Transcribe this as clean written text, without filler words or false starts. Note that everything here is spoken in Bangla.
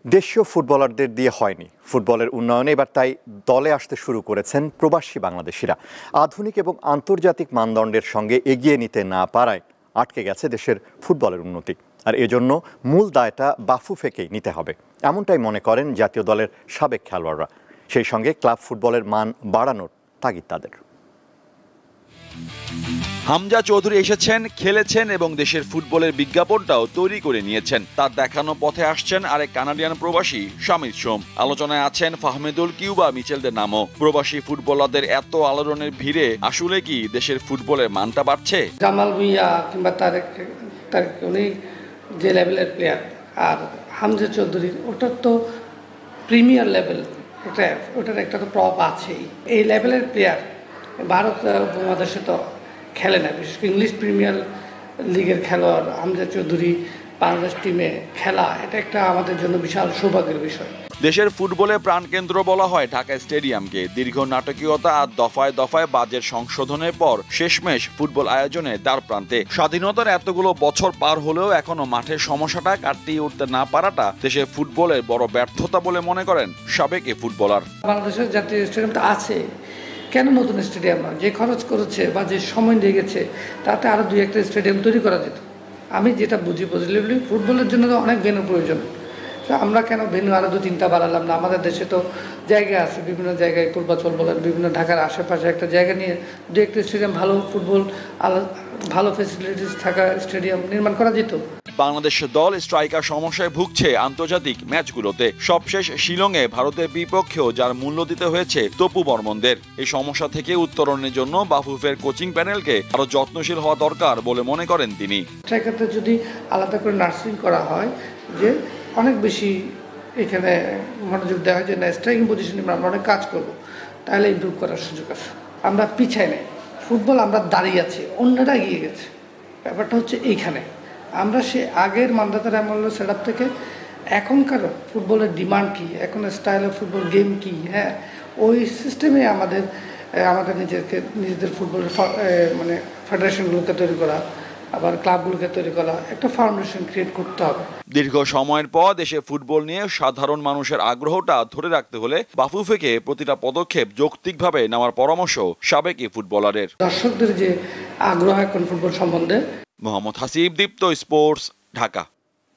দেশীয় ফুটবলারদের দিয়ে হয়নি ফুটবলের উন্নয়নে, এবার তাই দলে আসতে শুরু করেছেন প্রবাসী বাংলাদেশিরা। আধুনিক এবং আন্তর্জাতিক মানদণ্ডের সঙ্গে এগিয়ে নিতে না পারায় আটকে গেছে দেশের ফুটবলের উন্নতি। আর এজন্য মূল দায়টা বাফুফেকেই নিতে হবে, এমনটাই মনে করেন জাতীয় দলের সাবেক খেলোয়াড়রা। সেই সঙ্গে ক্লাব ফুটবলের মান বাড়ানোর তাগিদ তাদের। হামজা চৌধুরী এসেছেন, খেলেছেন এবং দেশের ফুটবলের বিজ্ঞাপনটাও তৈরি করে নিয়েছেন। তার দেখানো পথে আসছেন আরেক কানাডিয়ান প্রবাসী শামির সোম। আলোচনায় আছেন ফাহমেদুল কিউবা মিচেলদের নামও। প্রবাসী ফুটবলারদের এত আলোড়নের ভিড়ে আসলে কি দেশের ফুটবলের মানটা বাড়ছে? জামাল ভুঁইয়া কিংবা তারেক উনি যে লেভেলের প্লেয়ার, আর হামজা চৌধুরী ওটার তো প্রিমিয়ার লেভেল, ওটার একটা তো প্রভাব আছেই। এই লেভেলের প্লেয়ার ভারত উপমহাদেশে তো খেলে না, বিশেষ করে ইংলিশ প্রিমিয়ার লিগের খেলোয়াড় হামজা চৌধুরী বাংলাদেশ টিমে খেলা, এটা একটা আমাদের জন্য বিশাল সৌভাগ্যের বিষয়। দেশের ফুটবলে প্রাণকেন্দ্র বলা হয় ঢাকা স্টেডিয়ামকে। দীর্ঘ নাটকীয়তা আর দফায় দফায় বাজেট সংশোধনের পর শেষমেশ ফুটবল আয়োজনে দ্বার প্রান্তে। স্বাধীনতার এতগুলো বছর পার হলেও এখনো মাঠের সমস্যাটা কাটিয়ে উঠতে না পারাটা দেশের ফুটবলের বড় ব্যর্থতা বলে মনে করেন সাবেক এই ফুটবলার। বাংলাদেশের জাতীয় স্টেডিয়ামটা আছে, কেন নতুন স্টেডিয়াম না? যে খরচ করেছে বা যে সময় লেগেছে তাতে আরও 2-1টা স্টেডিয়াম তৈরি করা যেত। আমি যেটা বুঝি পজিটিভলি, ফুটবলের জন্য তো অনেক ভেন্যু প্রয়োজন। আমরা কেন ভেন্যু আরও 2-3টা বাড়ালাম না? আমাদের দেশে তো জায়গা আছে, বিভিন্ন জায়গায় পূর্বাচল বলেন, বিভিন্ন ঢাকার আশেপাশে একটা জায়গা নিয়ে 2-1টা স্টেডিয়াম, ভালো ফুটবল ভালো ফেসিলিটিস থাকা স্টেডিয়াম নির্মাণ করা যেত। বাংলাদেশের দল স্ট্রাইকার সমস্যায় ভুগছে আন্তর্জাতিক ম্যাচগুলোতে। সবশেষ শিলংয়ে ভারতের বিপক্ষেও যার মূল্য দিতে হয়েছে তপু বর্মনদের। এই সমস্যা থেকে উত্তরণের জন্য বাফুফের কোচিং প্যানেলকে আরো যত্নশীল হওয়া দরকার বলে মনে করেন তিনি। স্ট্রাইকারদের যদি আলাদা করে নার্সিং করা হয়, যে অনেক বেশি এখানে মনোযোগ দেওয়া হয় যে না, স্ট্রাইকিং পজিশনে আমরা অনেক কাজ করব, তাহলে ইমপ্রুভ করার সুযোগ আছে। আমরা পিছাই নেই, ফুটবল আমরা দাঁড়িয়ে আছি, অন্যরা এগিয়ে গেছে। ব্যাপারটা হচ্ছে এইখানে আমরা সে আগের মান্দাতার আমল সেট আপ থেকে এখনকার ফুটবলের ডিমান্ড কী, এখন স্টাইল অফ ফুটবল গেম কী, হ্যাঁ ওই সিস্টেমে আমাদের নিজেদের ফুটবলের মানে ফেডারেশনগুলোকে তৈরি করা, আবার ক্লাবগুলোকে তৈরি করা, একটা ফাউন্ডেশন ক্রিয়েট করতে হবে। দীর্ঘ সময়ের পর দেশে ফুটবল নিয়ে সাধারণ মানুষের আগ্রহটা ধরে রাখতে হলে বাফুফেকে প্রতিটা পদক্ষেপ যৌক্তিকভাবে নেওয়ার পরামর্শ সাবেক এই ফুটবলারের। দর্শকদের যে আগ্রহ এখন ফুটবল সম্বন্ধে। মোহাম্মদ হাসিব, দীপ্ত স্পোর্টস, ঢাকা।